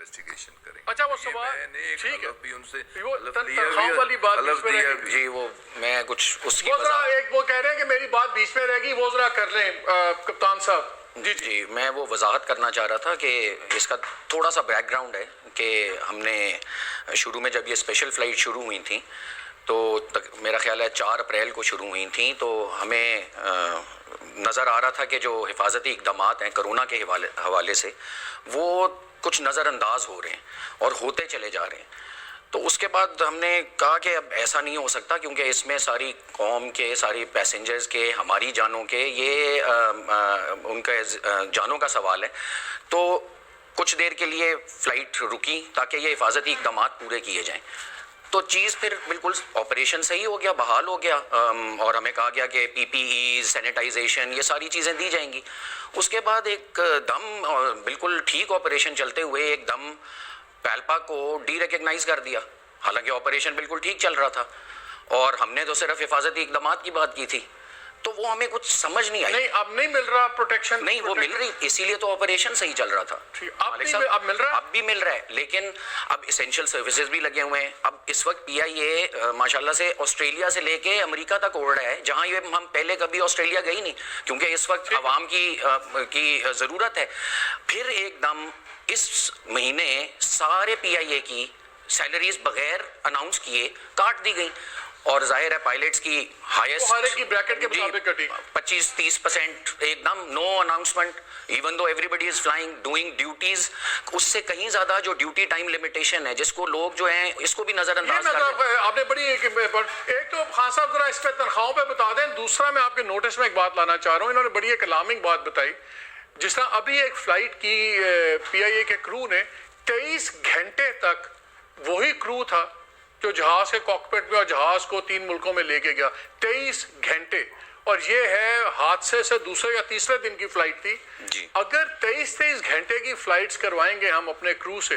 Investigation کریں. اچھا وہ سوال ٹھیک ہے بھی ان سے وہ تنخواہ والی بات بیچ میں رہ گئی. جی وہ میں کچھ اس کی وہ ذرا ایک وہ کہہ رہے ہیں کہ میری بات بیچ میں رہ گئی, وہ ذرا کر لیں کپتان صاحب. جی میں وہ وضاحت کرنا چاہ رہا تھا کہ اس کا تھوڑا سا بیک گراؤنڈ ہے کہ ہم نے شروع میں جب یہ اسپیشل فلائٹ شروع ہوئی تھیں تو میرا خیال ہے 4 اپریل کو شروع ہوئی تھیں, تو ہمیں نظر آ رہا تھا کہ جو حفاظتی اقدامات ہیں کرونا کے حوالے سے وہ کچھ نظر انداز ہو رہے ہیں اور ہوتے چلے جا رہے ہیں. تو اس کے بعد ہم نے کہا کہ اب ایسا نہیں ہو سکتا کیونکہ اس میں ساری قوم کے, ساری پیسنجرز کے, ہماری جانوں کے, یہ ان کا جانوں کا سوال ہے. تو کچھ دیر کے لیے فلائٹ رکی تاکہ یہ حفاظتی اقدامات پورے کیے جائیں. تو چیز پھر بالکل آپریشن صحیح ہو گیا, بحال ہو گیا, اور ہمیں کہا گیا کہ پی پی ای, سینیٹائزیشن, یہ ساری چیزیں دی جائیں گی. اس کے بعد ایک دم بالکل ٹھیک آپریشن چلتے ہوئے ایک دم پیلپا کو ڈی ریکگنائز کر دیا, حالانکہ آپریشن بالکل ٹھیک چل رہا تھا اور ہم نے تو صرف حفاظتی اقدامات کی بات کی تھی. تو وہ ہمیں کچھ سمجھ نہیں آئی. نہیں اب نہیں مل رہا پروٹیکشن. نہیں وہ مل رہی, اسی لیے تو آپریشن صحیح چل رہا تھا. اب مل رہا ہے, اب بھی مل رہا ہے, لیکن اب اسینشل سروسز بھی لگے ہوئے ہیں. اب اس وقت پی آئی اے ماشاءاللہ سے آسٹریلیا سے لے کے امریکہ تک اوڑ رہا ہے, جہاں یہ ہم پہلے کبھی آسٹریلیا گئی نہیں کیونکہ اس وقت عوام کی ضرورت ہے. پھر ایک دم اس مہینے سارے پی آئی اے کی سیلریز بغیر اناؤنس کیے کاٹ دی گئی, اور ظاہر ہے پائلٹس کی ہائیسٹ ہر ایک کی بریکٹ کے مطابق کٹی 25-30% ایک دم no announcement, even though everybody is flying doing duties. اس سے کہیں زیادہ جو ڈیوٹی ٹائم لمیٹیشن ہے جس کو لوگ جو ہیں اس کو بھی نظر انداز کر رہے ہیں. آپ نے بڑی ایک تو خان صاحب ذرا اس پہ تنخواہوں پہ بتا دیں. دوسرا میں آپ کے نوٹس میں ایک بات لانا چاہ رہا ہوں, انہوں نے بڑی ایک الارمنگ بات بتائی. جس طرح ابھی ایک فلائٹ کی پی آئی اے کے کرو نے 23 گھنٹے تک وہی کرو تھا جو جہاز کے کاکپٹ میں اور جہاز کو 3 ملکوں میں لے کے گیا. 23 گھنٹے, اور یہ ہے حادثے سے دوسرے یا تیسرے دن کی فلائٹ تھی. اگر 23 گھنٹے کی فلائٹس کروائیں گے ہم اپنے کرو سے,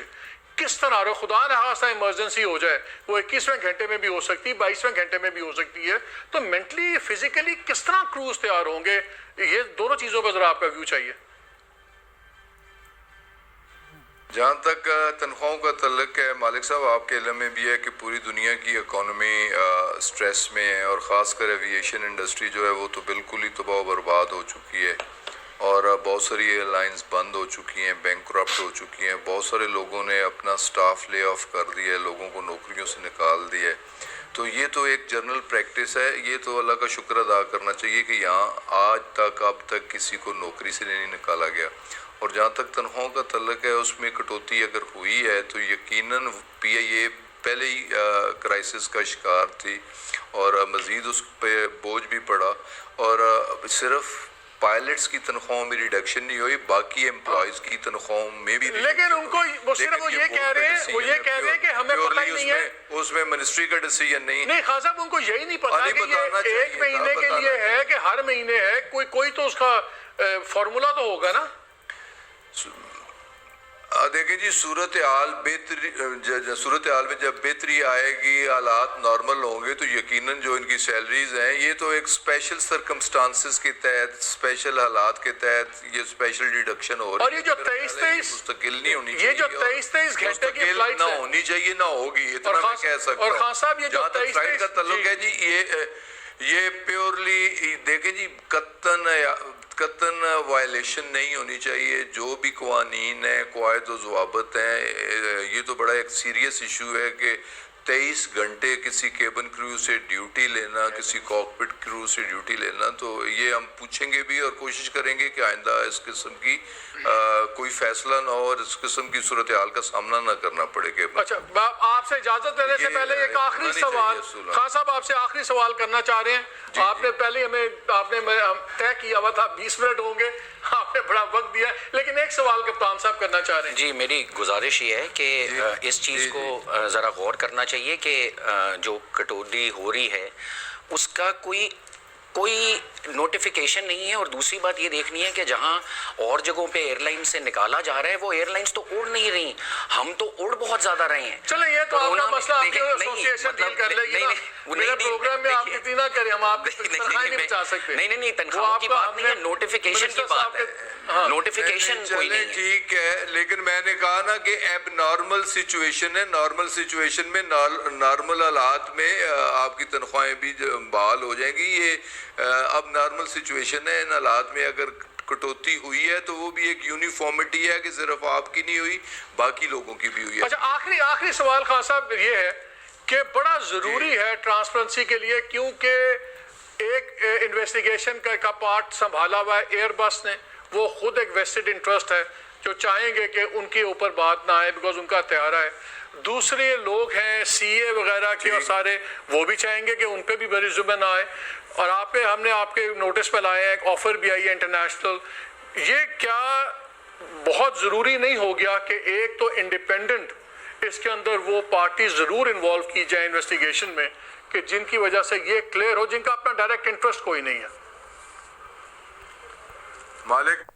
کس طرح رہے خدا نہ خواستہ ایمرجنسی ہو جائے, وہ 21ویں گھنٹے میں بھی ہو سکتی ہے, 22ویں گھنٹے میں بھی ہو سکتی ہے, تو مینٹلی فزیکلی کس طرح کروز تیار ہوں گے؟ یہ دونوں چیزوں پہ ذرا آپ کا ویو چاہیے. جہاں تک تنخواہوں کا تعلق ہے مالک صاحب, آپ کے علم میں بھی ہے کہ پوری دنیا کی اکانومی سٹریس میں ہے, اور خاص کر ایویشن انڈسٹری جو ہے وہ تو بالکل ہی تباہ و برباد ہو چکی ہے, اور بہت ساری ایئر لائنز بند ہو چکی ہیں, بینک کرپٹ ہو چکی ہیں, بہت سارے لوگوں نے اپنا سٹاف لے آف کر دیا ہے, لوگوں کو نوکریوں سے نکال دیا ہے. تو یہ تو ایک جنرل پریکٹس ہے, یہ تو اللہ کا شکر ادا کرنا چاہیے کہ یہاں آج تک اب تک کسی کو نوکری سے نہیں نکالا گیا. اور جہاں تک تنخواہوں کا تعلق ہے اس میں کٹوتی اگر ہوئی ہے تو یقیناً پی آئی اے پہلے ہی کرائسس کا شکار تھی, اور مزید اس پہ بوجھ بھی پڑا, اور صرف پائلٹس کی تنخواہوں میں ریڈکشن نہیں ہوئی, باقی امپلائیز کی تنخواہوں میں بھی. لیکن ان کو وہ صرف وہ یہ کہہ رہے ہیں کہ ہمیں پتہ ہی نہیں ہے, اس میں منسٹری کا ڈیسیژن نہیں خان صاحب ان کو یہی نہیں پتا کہ یہ 1 مہینے کے لیے ہے کہ ہر مہینے ہے, کوئی تو اس کا فارمولا تو ہوگا نا. دیکھیں جی, صورتحال میں جب بہتری آئے گی, حالات نارمل ہوں گے, تو یقیناً جو ان کی سیلریز ہیں یہ تو ایک اسپیشل سرکمسٹانسز کے تحت, اسپیشل حالات کے تحت یہ اسپیشل ڈیڈکشن ہو رہی ہے. اور یہ جو 23 مستقل نہیں ہونی چاہیے, یہ جو 23 گھنٹے کی فلائٹ نہ ہونی چاہیے, نہ ہوگی, اتنا میں کہہ سکتا ہوں. اور خان صاحب یہ جو 23 فلائٹ کا تعلق ہے جی, یہ پیورلی دیکھیں جی قطن وائلیشن نہیں ہونی چاہیے. جو بھی قوانین ہیں, قواعد و ضوابط ہیں, یہ تو بڑا ایک سیریس ایشو ہے کہ 23 گھنٹے کسی کیبن کرو سے ڈیوٹی لینا, کسی کاکپٹ کرو سے ڈیوٹی لینا. تو یہ ہم پوچھیں گے بھی اور کوشش کریں گے کہ آئندہ اس قسم کی کوئی فیصلہ نہ ہو اور اس قسم کی صورتحال کا سامنا نہ کرنا پڑے. کہ اچھا, آپ سے اجازت دینے سے پہلے ایک آخری سوال, خان صاحب آپ سے آخری سوال کرنا چاہ رہے ہیں. آپ نے پہلے آپ نے طے کیا ہوا تھا 20 منٹ ہوں گے, آپ نے بڑا وقت دیا, لیکن ایک سوال کپتان صاحب کرنا چاہ رہے ہیں. جی, میری گزارش یہ ہے کہ اس چیز کو ذرا غور کرنا چاہیے کہ جو کٹوتی ہو رہی ہے اس کا کوئی نوٹیفیکیشن نہیں ہے, اور دوسری بات یہ دیکھنی ہے کہ جہاں اور جگہوں پہ ایئر لائن سے نکالا جا رہا ہے وہ ایئر لائنز تو اڑ نہیں رہی, ہم تو اڑ بہت زیادہ رہے ہیں. چلیں یہ تو آپ کا مسئلہ آپ کی ایسوسیشن ڈیل کر لے گی نا, میرا پروگرام میں آپ کتنی نہ کریں, ہم آپ کی تنخواہ نہیں بچا سکتے. نہیں, تنخواہ کی بات نہیں ہے, نوٹیفیکیشن کی بات ہے. نوٹیفیکیشن کوئی چلیں نہیں ہے. ٹھیک ہے، لیکن میں نے کہا نا کہ اب نارمل سچویشن ہے، نارمل سچویشن میں نارمل حالات میں آپ کی تنخواہیں بھی بحال ہو جائیں گی. یہ اب نارمل سچویشن ہے، ان حالات میں اگر کٹوتی ہوئی ہے تو وہ بھی ایک یونیفارمٹی ہے کہ صرف آپ کی نہیں ہوئی، باقی لوگوں کی بھی ہوئی ہے. اچھا آخری سوال خان صاحب یہ ہے کہ بڑا ضروری ہے ٹرانسپیرنسی کے لیے، کیونکہ ایک انویسٹیگیشن کا پارٹ سنبھالا ہوا ہے ایئر بس نے، وہ خود ایک ویسٹڈ انٹرسٹ ہے جو چاہیں گے کہ ان کے اوپر بات نہ آئے بیکاز ان کا ہتھیارہ ہے. دوسرے لوگ ہیں سی اے وغیرہ کے اور سارے، وہ بھی چاہیں گے کہ ان پہ بھی بری زبان نہ آئے. اور ہم نے آپ کے نوٹس پہ لایا ہے، ایک آفر بھی آئی ہے انٹرنیشنل. یہ کیا بہت ضروری نہیں ہو گیا کہ ایک تو انڈیپینڈنٹ اس کے اندر وہ پارٹی ضرور انوالو کی جائے انویسٹیگیشن میں کہ جن کی وجہ سے یہ کلیئر ہو، جن کا اپنا ڈائریکٹ انٹرسٹ کوئی نہیں ہے؟ مالک